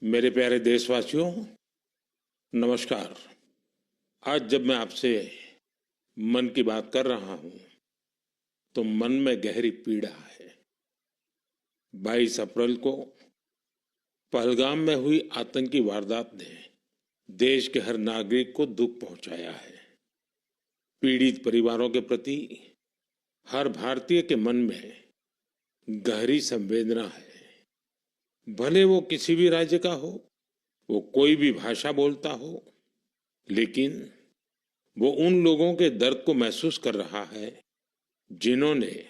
मेरे प्यारे देशवासियों, नमस्कार। आज जब मैं आपसे मन की बात कर रहा हूं, तो मन में गहरी पीड़ा है। 22 अप्रैल को पहलगाम में हुई आतंकी वारदात ने देश के हर नागरिक को दुख पहुंचाया है। पीड़ित परिवारों के प्रति हर भारतीय के मन में गहरी संवेदना है। भले वो किसी भी राज्य का हो, वो कोई भी भाषा बोलता हो, लेकिन वो उन लोगों के दर्द को महसूस कर रहा है जिन्होंने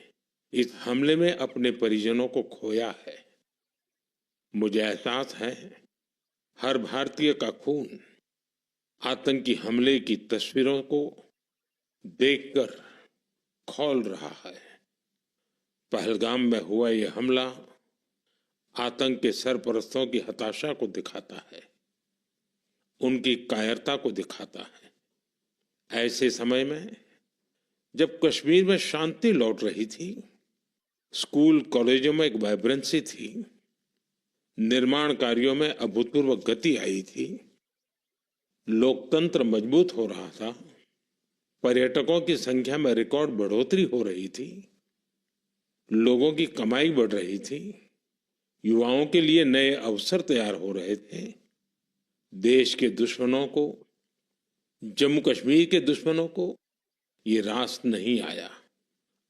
इस हमले में अपने परिजनों को खोया है। मुझे एहसास है, हर भारतीय का खून आतंकी हमले की तस्वीरों को देखकर खौल रहा है। पहलगाम में हुआ यह हमला आतंक के सरपरस्तों की हताशा को दिखाता है, उनकी कायरता को दिखाता है। ऐसे समय में जब कश्मीर में शांति लौट रही थी, स्कूल कॉलेजों में एक वाइब्रेंसी थी, निर्माण कार्यों में अभूतपूर्व गति आई थी, लोकतंत्र मजबूत हो रहा था, पर्यटकों की संख्या में रिकॉर्ड बढ़ोतरी हो रही थी, लोगों की कमाई बढ़ रही थी, युवाओं के लिए नए अवसर तैयार हो रहे थे, देश के दुश्मनों को, जम्मू कश्मीर के दुश्मनों को ये रास नहीं आया।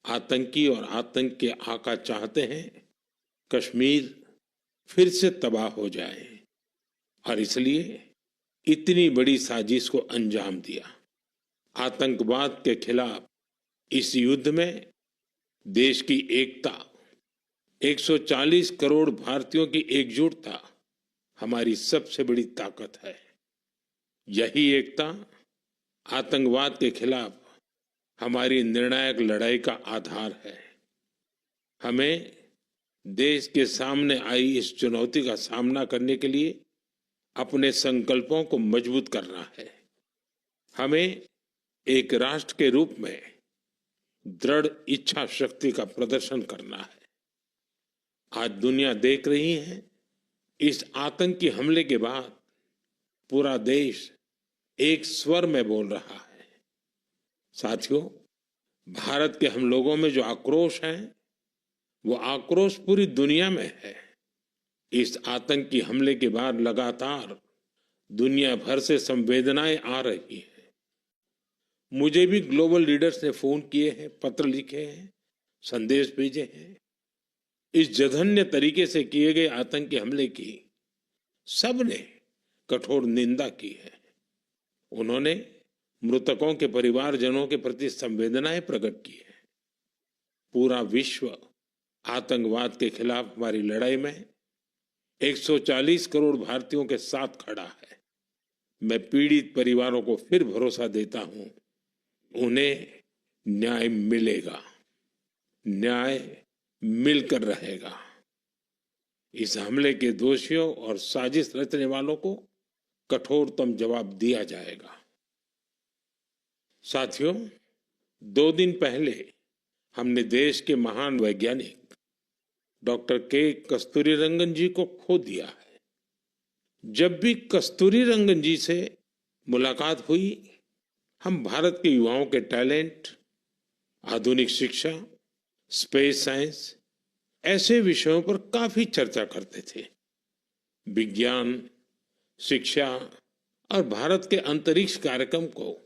आतंकी और आतंक के आका चाहते हैं कश्मीर फिर से तबाह हो जाए, और इसलिए इतनी बड़ी साजिश को अंजाम दिया। आतंकवाद के खिलाफ इस युद्ध में देश की एकता, 140 करोड़ भारतीयों की एकजुटता हमारी सबसे बड़ी ताकत है। यही एकता आतंकवाद के खिलाफ हमारी निर्णायक लड़ाई का आधार है। हमें देश के सामने आई इस चुनौती का सामना करने के लिए अपने संकल्पों को मजबूत करना है। हमें एक राष्ट्र के रूप में दृढ़ इच्छा शक्ति का प्रदर्शन करना है। आज दुनिया देख रही है, इस आतंकी हमले के बाद पूरा देश एक स्वर में बोल रहा है। साथियों, भारत के हम लोगों में जो आक्रोश है, वो आक्रोश पूरी दुनिया में है। इस आतंकी हमले के बाद लगातार दुनिया भर से संवेदनाएं आ रही हैं। मुझे भी ग्लोबल लीडर्स ने फोन किए हैं, पत्र लिखे हैं, संदेश भेजे हैं। इस जघन्य तरीके से किए गए आतंकी हमले की सबने कठोर निंदा की है। उन्होंने मृतकों के परिवारजनों के प्रति संवेदनाएं प्रकट की है। पूरा विश्व आतंकवाद के खिलाफ हमारी लड़ाई में 140 करोड़ भारतीयों के साथ खड़ा है। मैं पीड़ित परिवारों को फिर भरोसा देता हूं, उन्हें न्याय मिलेगा, न्याय मिलकर रहेगा। इस हमले के दोषियों और साजिश रचने वालों को कठोरतम जवाब दिया जाएगा। साथियों, 2 दिन पहले हमने देश के महान वैज्ञानिक डॉक्टर के कस्तूरीरंगन जी को खो दिया है। जब भी कस्तूरीरंगन जी से मुलाकात हुई, हम भारत के युवाओं के टैलेंट, आधुनिक शिक्षा, स्पेस साइंस, ऐसे विषयों पर काफी चर्चा करते थे। विज्ञान, शिक्षा और भारत के अंतरिक्ष कार्यक्रम को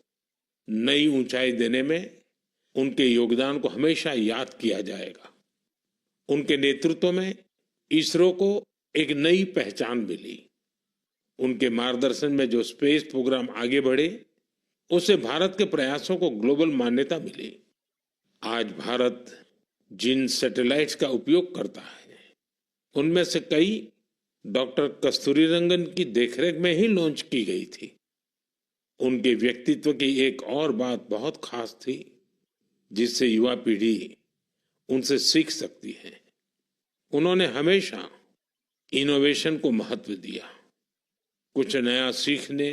नई ऊंचाई देने में उनके योगदान को हमेशा याद किया जाएगा। उनके नेतृत्व में इसरो को एक नई पहचान मिली। उनके मार्गदर्शन में जो स्पेस प्रोग्राम आगे बढ़े, उससे भारत के प्रयासों को ग्लोबल मान्यता मिली। आज भारत जिन सैटेलाइट्स का उपयोग करता है, उनमें से कई डॉक्टर कस्तूरीरंगन की देखरेख में ही लॉन्च की गई थी। उनके व्यक्तित्व की एक और बात बहुत खास थी, जिससे युवा पीढ़ी उनसे सीख सकती है। उन्होंने हमेशा इनोवेशन को महत्व दिया। कुछ नया सीखने,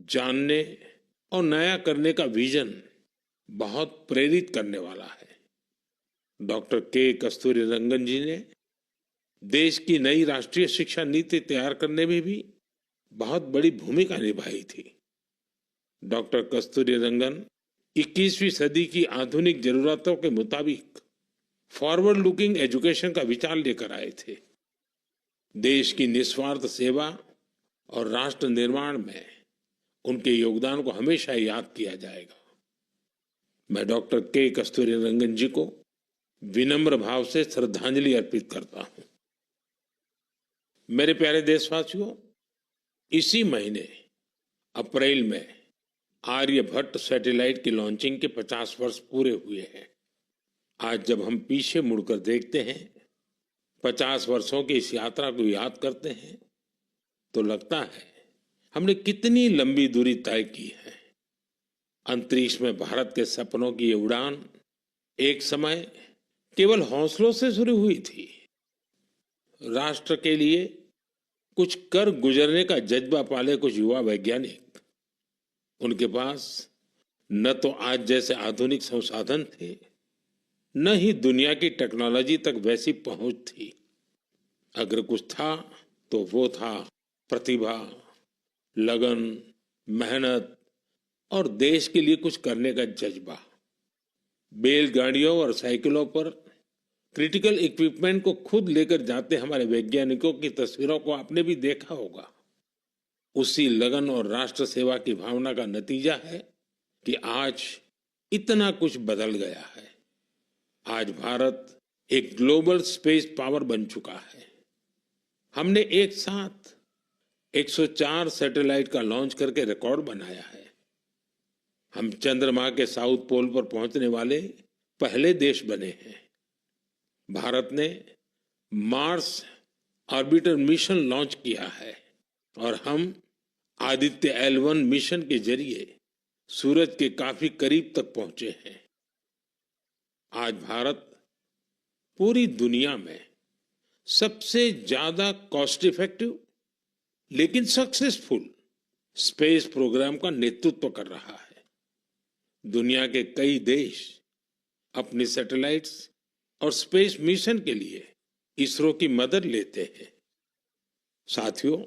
जानने और नया करने का विजन बहुत प्रेरित करने वाला है। डॉक्टर के कस्तूरीरंगन जी ने देश की नई राष्ट्रीय शिक्षा नीति तैयार करने में भी बहुत बड़ी भूमिका निभाई थी। डॉक्टर कस्तूरी रंगन 21वीं सदी की आधुनिक जरूरतों के मुताबिक फॉरवर्ड लुकिंग एजुकेशन का विचार लेकर आए थे। देश की निस्वार्थ सेवा और राष्ट्र निर्माण में उनके योगदान को हमेशा याद किया जाएगा। मैं डॉक्टर के कस्तूरी रंगन जी को विनम्र भाव से श्रद्धांजलि अर्पित करता हूं। मेरे प्यारे देशवासियों, इसी महीने अप्रैल में आर्यभट्ट सैटेलाइट की लॉन्चिंग के 50 वर्ष पूरे हुए हैं। आज जब हम पीछे मुड़कर देखते हैं, 50 वर्षों की इस यात्रा को याद करते हैं, तो लगता है हमने कितनी लंबी दूरी तय की है। अंतरिक्ष में भारत के सपनों की ये उड़ान एक समय केवल हौसलों से शुरू हुई थी। राष्ट्र के लिए कुछ कर गुजरने का जज्बा पाले कुछ युवा वैज्ञानिक, उनके पास न तो आज जैसे आधुनिक संसाधन थे, न ही दुनिया की टेक्नोलॉजी तक वैसी पहुंच थी। अगर कुछ था तो वो था प्रतिभा, लगन, मेहनत और देश के लिए कुछ करने का जज्बा। बैलगाड़ियों और साइकिलों पर क्रिटिकल इक्विपमेंट को खुद लेकर जाते हमारे वैज्ञानिकों की तस्वीरों को आपने भी देखा होगा। उसी लगन और राष्ट्र सेवा की भावना का नतीजा है कि आज इतना कुछ बदल गया है। आज भारत एक ग्लोबल स्पेस पावर बन चुका है। हमने एक साथ 104 सैटेलाइट का लॉन्च करके रिकॉर्ड बनाया है। हम चंद्रमा के साउथ पोल पर पहुंचने वाले पहले देश बने हैं। भारत ने मार्स ऑर्बिटर मिशन लॉन्च किया है और हम आदित्य L1 मिशन के जरिए सूरज के काफी करीब तक पहुंचे हैं। आज भारत पूरी दुनिया में सबसे ज्यादा कॉस्ट इफेक्टिव लेकिन सक्सेसफुल स्पेस प्रोग्राम का नेतृत्व कर रहा है। दुनिया के कई देश अपनी सैटेलाइट्स और स्पेस मिशन के लिए इसरो की मदद लेते हैं। साथियों,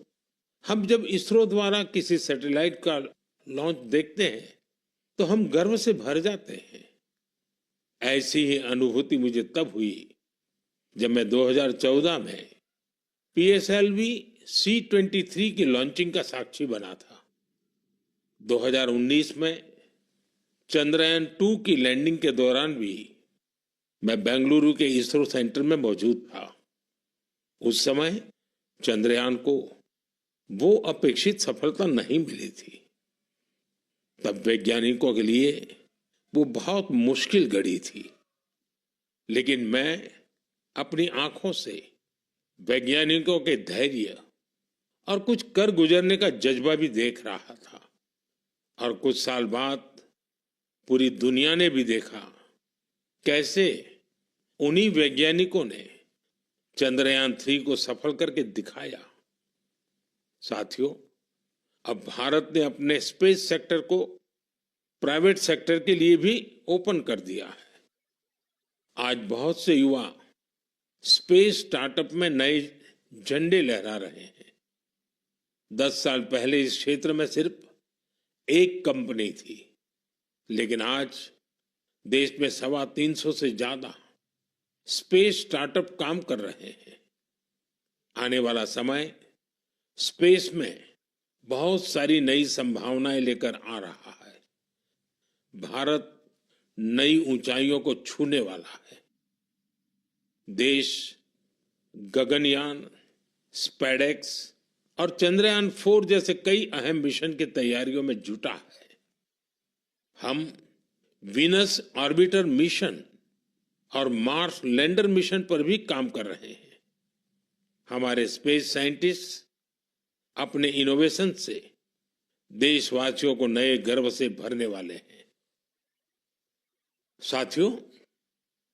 हम जब इसरो द्वारा किसी सैटेलाइट का लॉन्च देखते हैं तो हम गर्व से भर जाते हैं। ऐसी ही अनुभूति मुझे तब हुई जब मैं 2014 में PSLV C-23 की लॉन्चिंग का साक्षी बना था। 2019 में चंद्रयान 2 की लैंडिंग के दौरान भी मैं बेंगलुरु के इसरो सेंटर में मौजूद था। उस समय चंद्रयान को वो अपेक्षित सफलता नहीं मिली थी। तब वैज्ञानिकों के लिए वो बहुत मुश्किल घड़ी थी, लेकिन मैं अपनी आंखों से वैज्ञानिकों के धैर्य और कुछ कर गुजरने का जज्बा भी देख रहा था। और कुछ साल बाद पूरी दुनिया ने भी देखा कैसे उन्हीं वैज्ञानिकों ने चंद्रयान 3 को सफल करके दिखाया। साथियों, अब भारत ने अपने स्पेस सेक्टर को प्राइवेट सेक्टर के लिए भी ओपन कर दिया है। आज बहुत से युवा स्पेस स्टार्टअप में नए झंडे लहरा रहे हैं। 10 साल पहले इस क्षेत्र में सिर्फ एक कंपनी थी, लेकिन आज देश में 325 से ज्यादा स्पेस स्टार्टअप काम कर रहे हैं। आने वाला समय स्पेस में बहुत सारी नई संभावनाएं लेकर आ रहा है। भारत नई ऊंचाइयों को छूने वाला है। देश गगनयान, स्पेडेक्स और चंद्रयान 4 जैसे कई अहम मिशन की तैयारियों में जुटा है। हम वीनस ऑर्बिटर मिशन और मार्स लैंडर मिशन पर भी काम कर रहे हैं। हमारे स्पेस साइंटिस्ट अपने इनोवेशन से देशवासियों को नए गर्व से भरने वाले हैं। साथियों,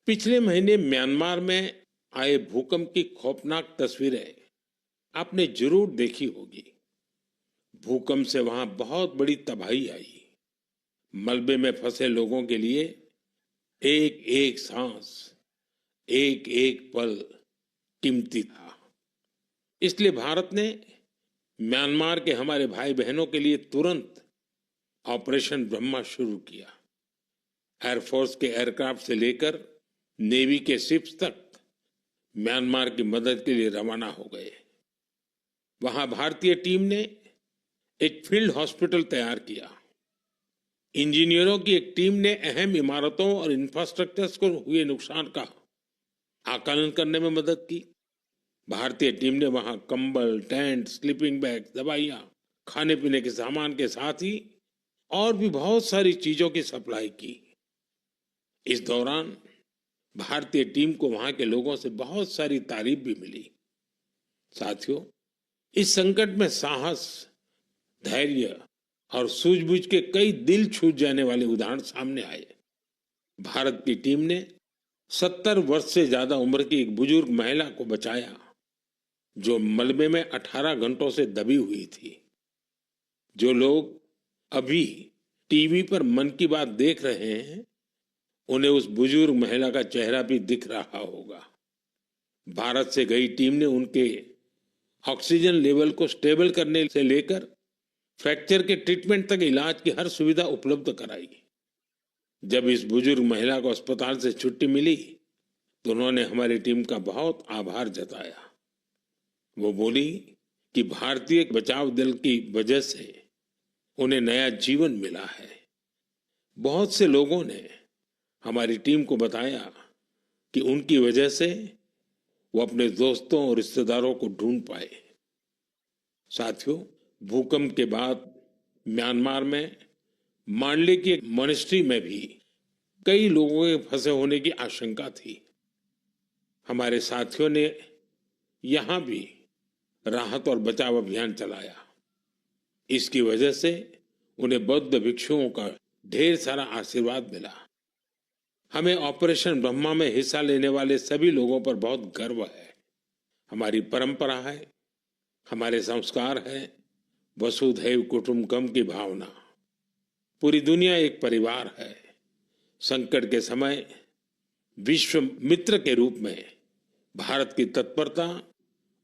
पिछले महीने म्यांमार में आए भूकंप की खौफनाक तस्वीरें आपने जरूर देखी होगी। भूकंप से वहां बहुत बड़ी तबाही आई। मलबे में फंसे लोगों के लिए एक एक सांस, एक एक पल कीमती था। इसलिए भारत ने म्यांमार के हमारे भाई बहनों के लिए तुरंत ऑपरेशन ब्रह्मा शुरू किया। एयरफोर्स के एयरक्राफ्ट से लेकर नेवी के शिप्स तक म्यांमार की मदद के लिए रवाना हो गए। वहां भारतीय टीम ने एक फील्ड हॉस्पिटल तैयार किया। इंजीनियरों की एक टीम ने अहम इमारतों और इंफ्रास्ट्रक्चर्स को हुए नुकसान का आकलन करने में मदद की। भारतीय टीम ने वहां कंबल, टेंट, स्लीपिंग बैग, दवाइयां, खाने पीने के सामान के साथ ही और भी बहुत सारी चीजों की सप्लाई की। इस दौरान भारतीय टीम को वहां के लोगों से बहुत सारी तारीफ भी मिली। साथियों, इस संकट में साहस, धैर्य और सूझबूझ के कई दिल छू जाने वाले उदाहरण सामने आए। भारत की टीम ने 70 वर्ष से ज्यादा उम्र की एक बुजुर्ग महिला को बचाया, जो मलबे में 18 घंटों से दबी हुई थी। जो लोग अभी टीवी पर मन की बात देख रहे हैं, उन्हें उस बुजुर्ग महिला का चेहरा भी दिख रहा होगा। भारत से गई टीम ने उनके ऑक्सीजन लेवल को स्टेबल करने से लेकर फ्रैक्चर के ट्रीटमेंट तक इलाज की हर सुविधा उपलब्ध कराई। जब इस बुजुर्ग महिला को अस्पताल से छुट्टी मिली तो उन्होंने हमारी टीम का बहुत आभार जताया। वो बोली कि भारतीय बचाव दल की वजह से उन्हें नया जीवन मिला है। बहुत से लोगों ने हमारी टीम को बताया कि उनकी वजह से वो अपने दोस्तों और रिश्तेदारों को ढूंढ पाए। साथियों, भूकंप के बाद म्यांमार में मांडले की एक मॉनेस्ट्री में भी कई लोगों के फंसे होने की आशंका थी। हमारे साथियों ने यहां भी राहत और बचाव अभियान चलाया। इसकी वजह से उन्हें बौद्ध भिक्षुओं का ढेर सारा आशीर्वाद मिला। हमें ऑपरेशन ब्रह्मा में हिस्सा लेने वाले सभी लोगों पर बहुत गर्व है। हमारी परंपरा है, हमारे संस्कार है, वसुधैव कुटुंबकम की भावना। पूरी दुनिया एक परिवार है। संकट के समय विश्व मित्र के रूप में भारत की तत्परता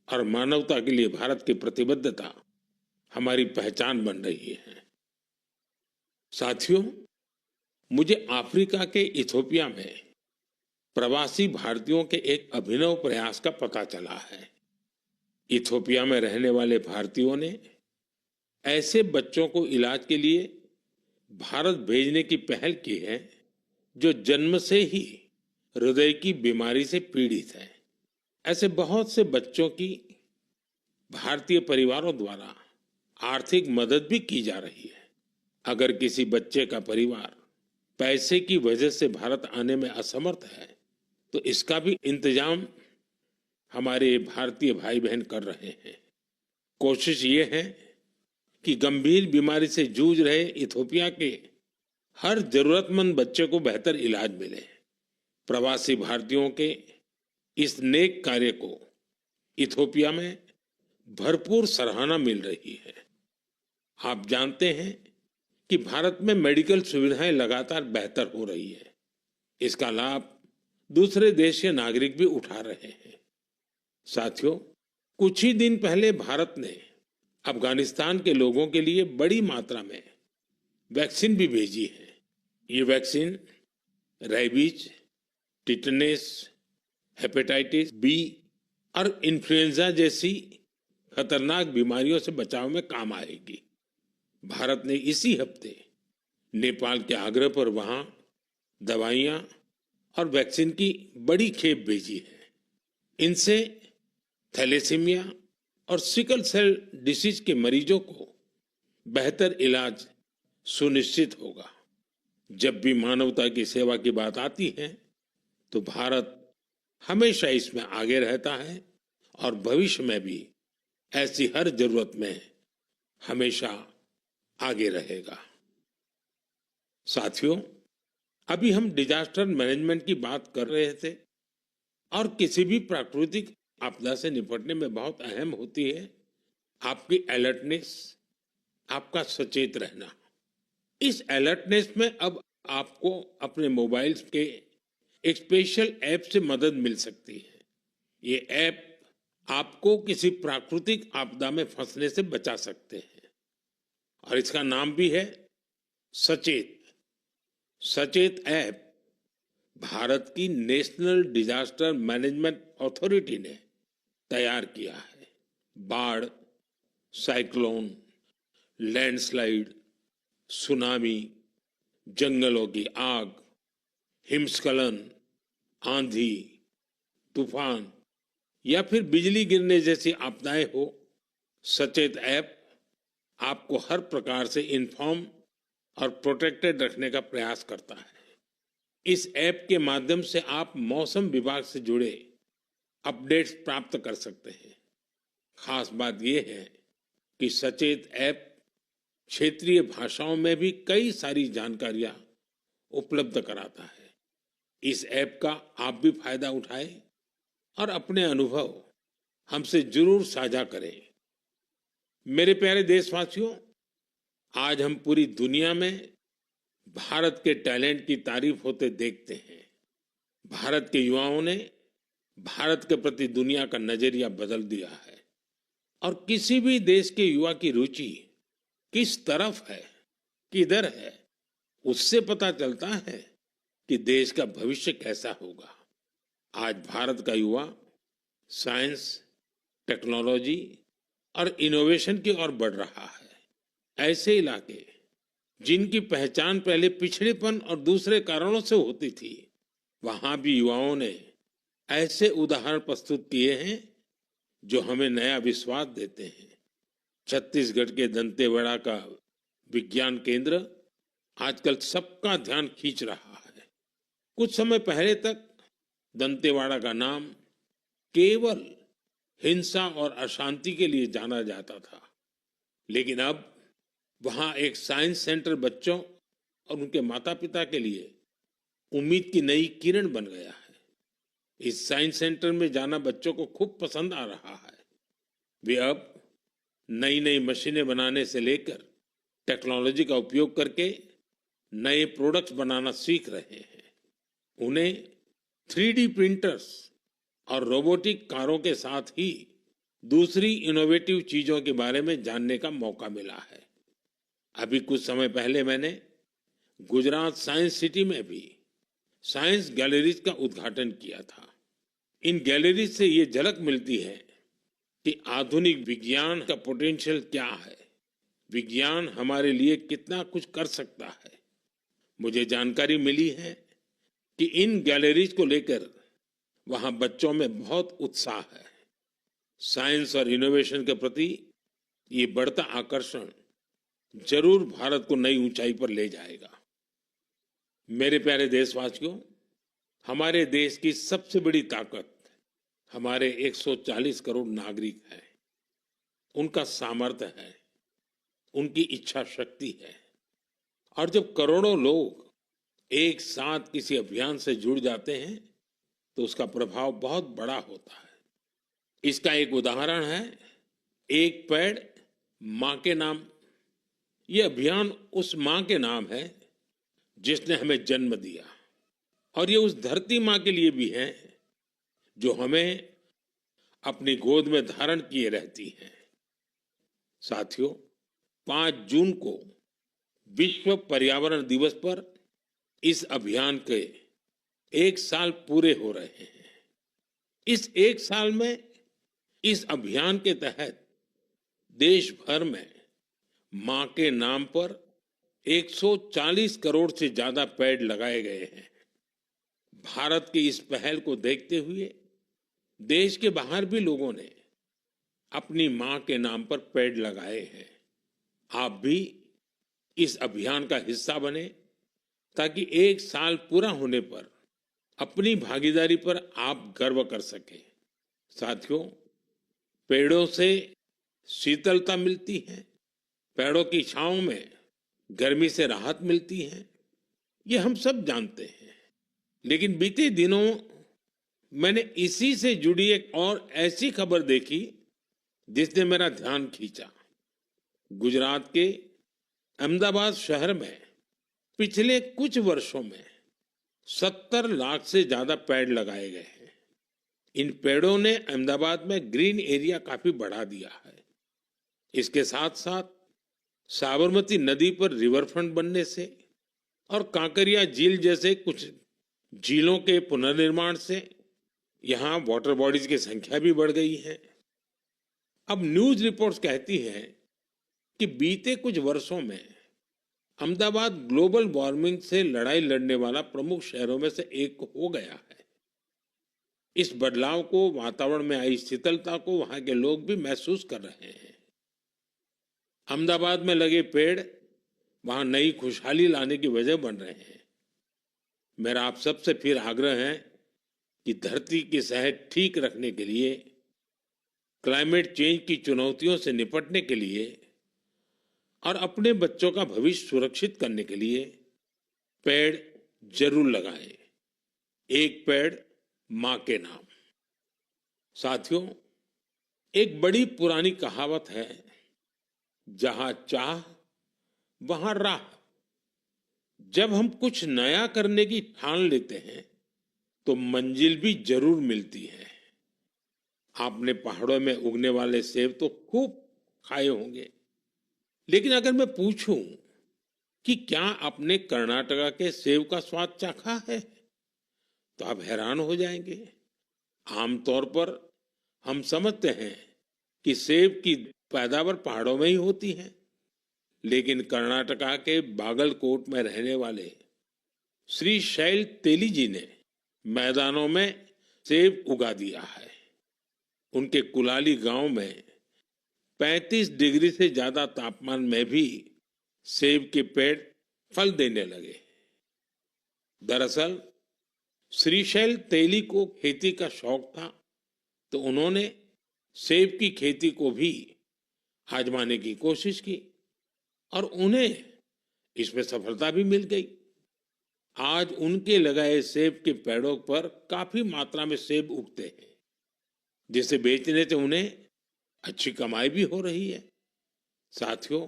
और मानवता के लिए भारत की प्रतिबद्धता हमारी पहचान बन रही है। साथियों, मुझे अफ्रीका के इथियोपिया में प्रवासी भारतीयों के एक अभिनव प्रयास का पता चला है। इथियोपिया में रहने वाले भारतीयों ने ऐसे बच्चों को इलाज के लिए भारत भेजने की पहल की है जो जन्म से ही हृदय की बीमारी से पीड़ित हैं। ऐसे बहुत से बच्चों की भारतीय परिवारों द्वारा आर्थिक मदद भी की जा रही है। अगर किसी बच्चे का परिवार पैसे की वजह से भारत आने में असमर्थ है तो इसका भी इंतजाम हमारे भारतीय भाई बहन कर रहे हैं। कोशिश ये है कि गंभीर बीमारी से जूझ रहे इथियोपिया के हर जरूरतमंद बच्चे को बेहतर इलाज मिले। प्रवासी भारतीयों के इस नेक कार्य को इथियोपिया में भरपूर सराहना मिल रही है। आप जानते हैं कि भारत में मेडिकल सुविधाएं लगातार बेहतर हो रही है। इसका लाभ दूसरे देश के नागरिक भी उठा रहे हैं। साथियों, कुछ ही दिन पहले भारत ने अफगानिस्तान के लोगों के लिए बड़ी मात्रा में वैक्सीन भी भेजी है। ये vaccine rabies, tetanus, hepatitis B और इन्फ्लुएंजा जैसी खतरनाक बीमारियों से बचाव में काम आएगी। भारत ने इसी हफ्ते नेपाल के आग्रह पर वहां दवाइयां और वैक्सीन की बड़ी खेप भेजी है। इनसे थैलेसीमिया और सिकल सेल डिसीज के मरीजों को बेहतर इलाज सुनिश्चित होगा। जब भी मानवता की सेवा की बात आती है तो भारत हमेशा इसमें आगे रहता है और भविष्य में भी ऐसी हर जरूरत में हमेशा आगे रहेगा। साथियों, अभी हम डिजास्टर मैनेजमेंट की बात कर रहे थे और किसी भी प्राकृतिक आपदा से निपटने में बहुत अहम होती है आपकी अलर्टनेस, आपका सचेत रहना। इस अलर्टनेस में अब आपको अपने मोबाइल के एक स्पेशल ऐप से मदद मिल सकती है। ये ऐप आपको किसी प्राकृतिक आपदा में फंसने से बचा सकते हैं। और इसका नाम भी है सचेत। सचेत ऐप भारत की नेशनल डिजास्टर मैनेजमेंट अथॉरिटी ने तैयार किया है। बाढ़, साइक्लोन, लैंडस्लाइड, सुनामी, जंगलों की आग, हिमस्खलन, आंधी, तूफान या फिर बिजली गिरने जैसी आपदाएं हो, सचेत ऐप आपको हर प्रकार से इन्फॉर्म और प्रोटेक्टेड रखने का प्रयास करता है। इस ऐप के माध्यम से आप मौसम विभाग से जुड़े अपडेट्स प्राप्त कर सकते हैं। खास बात यह है कि सचेत ऐप क्षेत्रीय भाषाओं में भी कई सारी जानकारियां उपलब्ध कराता है। इस ऐप का आप भी फायदा उठाएं और अपने अनुभव हमसे जरूर साझा करें। मेरे प्यारे देशवासियों, आज हम पूरी दुनिया में भारत के टैलेंट की तारीफ होते देखते हैं। भारत के युवाओं ने भारत के प्रति दुनिया का नजरिया बदल दिया है। और किसी भी देश के युवा की रुचि किस तरफ है, किधर है, उससे पता चलता है कि देश का भविष्य कैसा होगा। आज भारत का युवा साइंस, टेक्नोलॉजी और इनोवेशन की ओर बढ़ रहा है। ऐसे इलाके जिनकी पहचान पहले पिछड़ेपन और दूसरे कारणों से होती थी, वहां भी युवाओं ने ऐसे उदाहरण प्रस्तुत किए हैं जो हमें नया विश्वास देते हैं। छत्तीसगढ़ के दंतेवाड़ा का विज्ञान केंद्र आजकल सबका ध्यान खींच रहा है। कुछ समय पहले तक दंतेवाड़ा का नाम केवल हिंसा और अशांति के लिए जाना जाता था, लेकिन अब वहां एक साइंस सेंटर बच्चों और उनके माता पिता के लिए उम्मीद की नई किरण बन गया है। इस साइंस सेंटर में जाना बच्चों को खूब पसंद आ रहा है। वे अब नई नई मशीनें बनाने से लेकर टेक्नोलॉजी का उपयोग करके नए प्रोडक्ट्स बनाना सीख रहे हैं। उन्हें 3D प्रिंटर्स और रोबोटिक कारों के साथ ही दूसरी इनोवेटिव चीजों के बारे में जानने का मौका मिला है। अभी कुछ समय पहले मैंने गुजरात साइंस सिटी में भी साइंस गैलरीज का उद्घाटन किया था। इन गैलरीज से ये झलक मिलती है कि आधुनिक विज्ञान का पोटेंशियल क्या है, विज्ञान हमारे लिए कितना कुछ कर सकता है। मुझे जानकारी मिली है कि इन गैलरीज को लेकर वहां बच्चों में बहुत उत्साह है। साइंस और इनोवेशन के प्रति ये बढ़ता आकर्षण जरूर भारत को नई ऊंचाई पर ले जाएगा। मेरे प्यारे देशवासियों, हमारे देश की सबसे बड़ी ताकत हमारे 140 करोड़ नागरिक हैं। उनका सामर्थ्य है, उनकी इच्छा शक्ति है। और जब करोड़ों लोग एक साथ किसी अभियान से जुड़ जाते हैं तो उसका प्रभाव बहुत बड़ा होता है। इसका एक उदाहरण है एक पेड़ मां के नाम। ये अभियान उस मां के नाम है जिसने हमें जन्म दिया, और ये उस धरती मां के लिए भी है जो हमें अपनी गोद में धारण किए रहती है। साथियों, 5 जून को विश्व पर्यावरण दिवस पर इस अभियान के 1 साल पूरे हो रहे हैं। इस 1 साल में इस अभियान के तहत देश भर में मां के नाम पर 140 करोड़ से ज्यादा पेड़ लगाए गए हैं। भारत की इस पहल को देखते हुए देश के बाहर भी लोगों ने अपनी मां के नाम पर पेड़ लगाए हैं। आप भी इस अभियान का हिस्सा बने ताकि 1 साल पूरा होने पर अपनी भागीदारी पर आप गर्व कर सकें। साथियों, पेड़ों से शीतलता मिलती है, पेड़ों की छांव में गर्मी से राहत मिलती है, ये हम सब जानते हैं। लेकिन बीते दिनों मैंने इसी से जुड़ी एक और ऐसी खबर देखी जिसने मेरा ध्यान खींचा। गुजरात के अहमदाबाद शहर में पिछले कुछ वर्षों में 70 लाख से ज्यादा पेड़ लगाए गए हैं। इन पेड़ों ने अहमदाबाद में ग्रीन एरिया काफी बढ़ा दिया है। इसके साथ साथ साबरमती नदी पर रिवरफ्रंट बनने से और कांकरिया झील जैसे कुछ झीलों के पुनर्निर्माण से यहाँ वाटर बॉडीज की संख्या भी बढ़ गई है। अब न्यूज रिपोर्ट्स कहती हैं कि बीते कुछ वर्षों में अहमदाबाद ग्लोबल वार्मिंग से लड़ाई लड़ने वाला प्रमुख शहरों में से एक हो गया है। इस बदलाव को, वातावरण में आई शीतलता को वहां के लोग भी महसूस कर रहे हैं। अहमदाबाद में लगे पेड़ वहां नई खुशहाली लाने की वजह बन रहे हैं। मेरा आप सबसे फिर आग्रह है कि धरती की सेहत ठीक रखने के लिए, क्लाइमेट चेंज की चुनौतियों से निपटने के लिए और अपने बच्चों का भविष्य सुरक्षित करने के लिए पेड़ जरूर लगाएं। एक पेड़ मां के नाम। साथियों, एक बड़ी पुरानी कहावत है, जहां चाह वहां राह। जब हम कुछ नया करने की ठान लेते हैं तो मंजिल भी जरूर मिलती है। आपने पहाड़ों में उगने वाले सेब तो खूब खाए होंगे, लेकिन अगर मैं पूछूं कि क्या आपने कर्नाटका के सेब का स्वाद चाखा है, तो आप हैरान हो जाएंगे। आमतौर पर हम समझते हैं कि सेब की पैदावार पहाड़ों में ही होती है, लेकिन कर्नाटका के बागलकोट में रहने वाले श्री शैल तेली जी ने मैदानों में सेब उगा दिया है। उनके कुलाली गांव में 35 डिग्री से ज्यादा तापमान में भी सेब के पेड़ फल देने लगे। दरअसल श्रीशैल तेली को खेती का शौक था, तो उन्होंने सेब की खेती को भी आजमाने की कोशिश की और उन्हें इसमें सफलता भी मिल गई। आज उनके लगाए सेब के पेड़ों पर काफी मात्रा में सेब उगते हैं, जिसे बेचने से उन्हें अच्छी कमाई भी हो रही है। साथियों,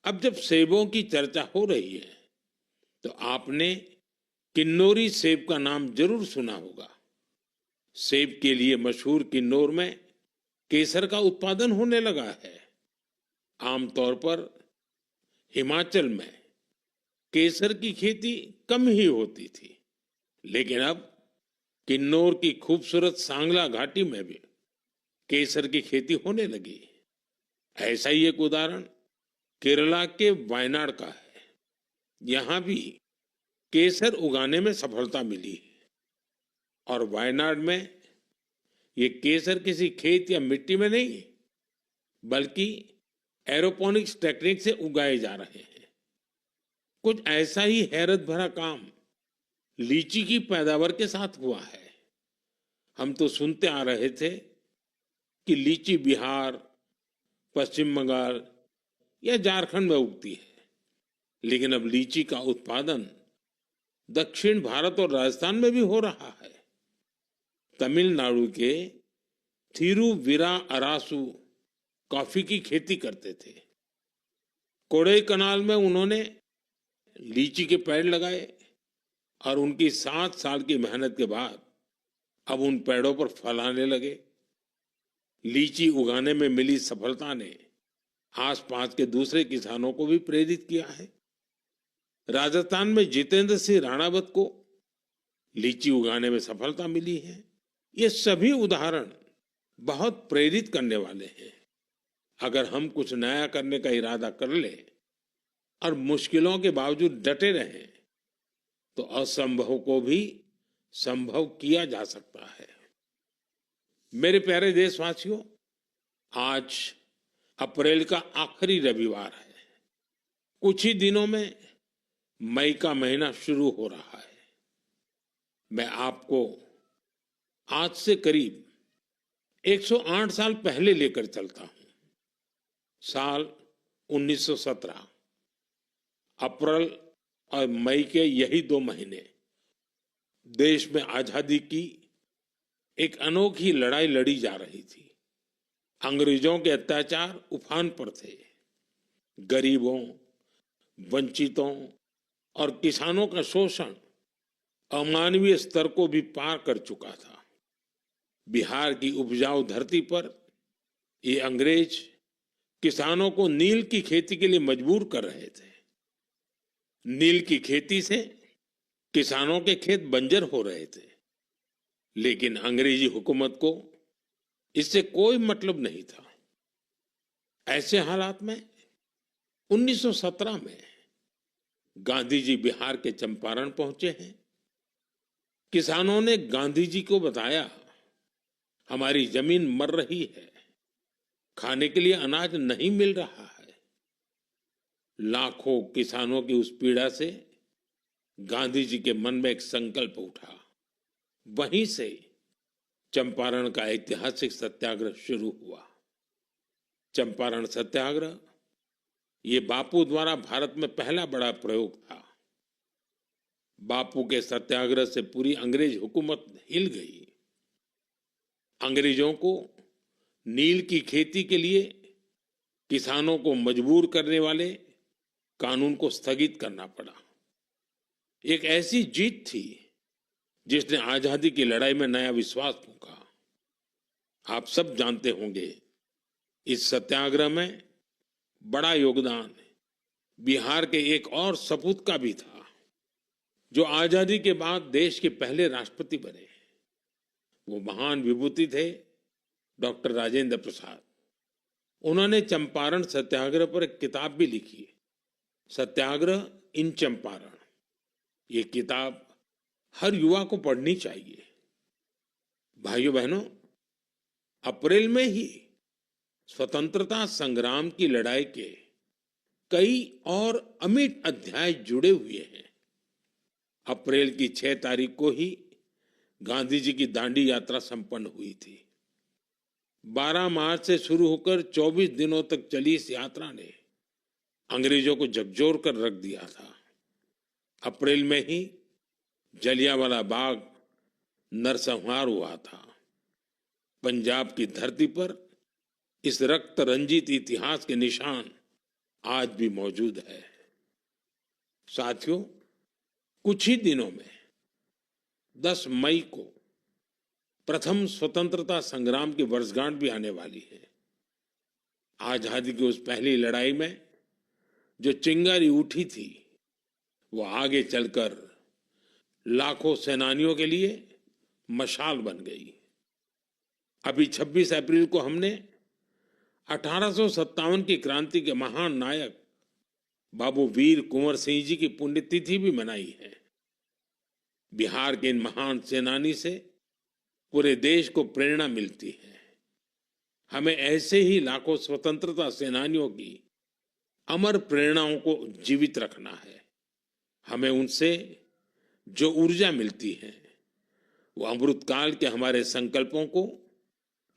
अब जब सेबों की चर्चा हो रही है तो आपने किन्नौरी सेब का नाम जरूर सुना होगा। सेब के लिए मशहूर किन्नौर में केसर का उत्पादन होने लगा है। आमतौर पर हिमाचल में केसर की खेती कम ही होती थी, लेकिन अब किन्नौर की खूबसूरत सांगला घाटी में भी केसर की खेती होने लगी। ऐसा ही एक उदाहरण केरला के वायनाड का है। यहां भी केसर उगाने में सफलता मिली है और वायनाड में ये केसर किसी खेत या मिट्टी में नहीं, बल्कि एरोपोनिक्स टेक्निक से उगाए जा रहे हैं। कुछ ऐसा ही हैरत भरा काम लीची की पैदावार के साथ हुआ है। हम तो सुनते आ रहे थे कि लीची बिहार, पश्चिम बंगाल या झारखंड में उगती है, लेकिन अब लीची का उत्पादन दक्षिण भारत और राजस्थान में भी हो रहा है। तमिलनाडु के थिरुविरा अरासु कॉफी की खेती करते थे। कोडाईकनाल में उन्होंने लीची के पेड़ लगाए और उनकी 7 साल की मेहनत के बाद अब उन पेड़ों पर फल आने लगे। लीची उगाने में मिली सफलता ने आसपास के दूसरे किसानों को भी प्रेरित किया है। राजस्थान में जितेंद्र सिंह राणावत को लीची उगाने में सफलता मिली है। ये सभी उदाहरण बहुत प्रेरित करने वाले हैं। अगर हम कुछ नया करने का इरादा कर ले और मुश्किलों के बावजूद डटे रहें, तो असंभव को भी संभव किया जा सकता है। मेरे प्यारे देशवासियों, आज अप्रैल का आखिरी रविवार है। कुछ ही दिनों में मई का महीना शुरू हो रहा है। मैं आपको आज से करीब 108 साल पहले लेकर चलता हूं। साल 1917। अप्रैल और मई के यही 2 महीने देश में आजादी की एक अनोखी लड़ाई लड़ी जा रही थी। अंग्रेजों के अत्याचार उफान पर थे। गरीबों, वंचितों और किसानों का शोषण अमानवीय स्तर को भी पार कर चुका था। बिहार की उपजाऊ धरती पर ये अंग्रेज किसानों को नील की खेती के लिए मजबूर कर रहे थे। नील की खेती से किसानों के खेत बंजर हो रहे थे, लेकिन अंग्रेजी हुकूमत को इससे कोई मतलब नहीं था। ऐसे हालात में 1917 में गांधी जी बिहार के चंपारण पहुंचे हैं। किसानों ने गांधी जी को बताया, हमारी जमीन मर रही है, खाने के लिए अनाज नहीं मिल रहा है। लाखों किसानों की उस पीड़ा से गांधी जी के मन में एक संकल्प उठा। वहीं से चंपारण का ऐतिहासिक सत्याग्रह शुरू हुआ। चंपारण सत्याग्रह ये बापू द्वारा भारत में पहला बड़ा प्रयोग था। बापू के सत्याग्रह से पूरी अंग्रेज हुकूमत हिल गई। अंग्रेजों को नील की खेती के लिए किसानों को मजबूर करने वाले कानून को स्थगित करना पड़ा। एक ऐसी जीत थी जिसने आजादी की लड़ाई में नया विश्वास फूंका। आप सब जानते होंगे, इस सत्याग्रह में बड़ा योगदान बिहार के एक और सपूत का भी था, जो आजादी के बाद देश के पहले राष्ट्रपति बने। वो महान विभूति थे डॉक्टर राजेंद्र प्रसाद। उन्होंने चंपारण सत्याग्रह पर एक किताब भी लिखी, सत्याग्रह इन चंपारण। ये किताब हर युवा को पढ़नी चाहिए। भाइयों बहनों, अप्रैल में ही स्वतंत्रता संग्राम की लड़ाई के कई और अमिट अध्याय जुड़े हुए हैं। अप्रैल की 6 तारीख को ही गांधी जी की दांडी यात्रा संपन्न हुई थी। 12 मार्च से शुरू होकर 24 दिनों तक चली इस यात्रा ने अंग्रेजों को झकझोर कर रख दिया था। अप्रैल में ही जलियांवाला बाग नरसंहार हुआ था। पंजाब की धरती पर इस रक्त रंजित इतिहास के निशान आज भी मौजूद है। साथियों, कुछ ही दिनों में 10 मई को प्रथम स्वतंत्रता संग्राम की वर्षगांठ भी आने वाली है। आजादी की उस पहली लड़ाई में जो चिंगारी उठी थी, वो आगे चलकर लाखों सेनानियों के लिए मशाल बन गई। अभी 26 अप्रैल को हमने 1857 की क्रांति के महान नायक बाबू वीर कुंवर सिंह जी की पुण्यतिथि भी मनाई है। बिहार के इन महान सेनानी से पूरे देश को प्रेरणा मिलती है। हमें ऐसे ही लाखों स्वतंत्रता सेनानियों की अमर प्रेरणाओं को जीवित रखना है। हमें उनसे जो ऊर्जा मिलती है, वो अमृतकाल के हमारे संकल्पों को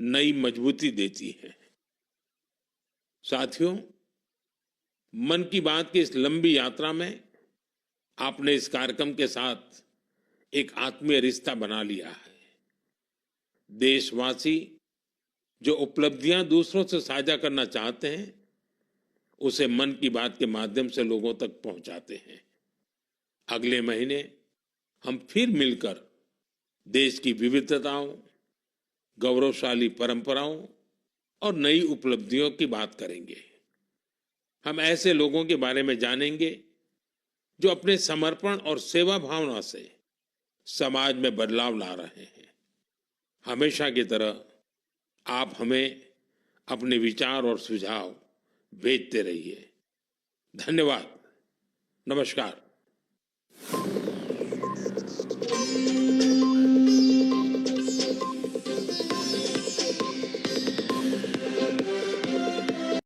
नई मजबूती देती है। साथियों, मन की बात की इस लंबी यात्रा में आपने इस कार्यक्रम के साथ एक आत्मीय रिश्ता बना लिया है। देशवासी जो उपलब्धियां दूसरों से साझा करना चाहते हैं, उसे मन की बात के माध्यम से लोगों तक पहुंचाते हैं। अगले महीने हम फिर मिलकर देश की विविधताओं, गौरवशाली परंपराओं और नई उपलब्धियों की बात करेंगे। हम ऐसे लोगों के बारे में जानेंगे जो अपने समर्पण और सेवा भावना से समाज में बदलाव ला रहे हैं। हमेशा की तरह आप हमें अपने विचार और सुझाव भेजते रहिए। धन्यवाद। नमस्कार।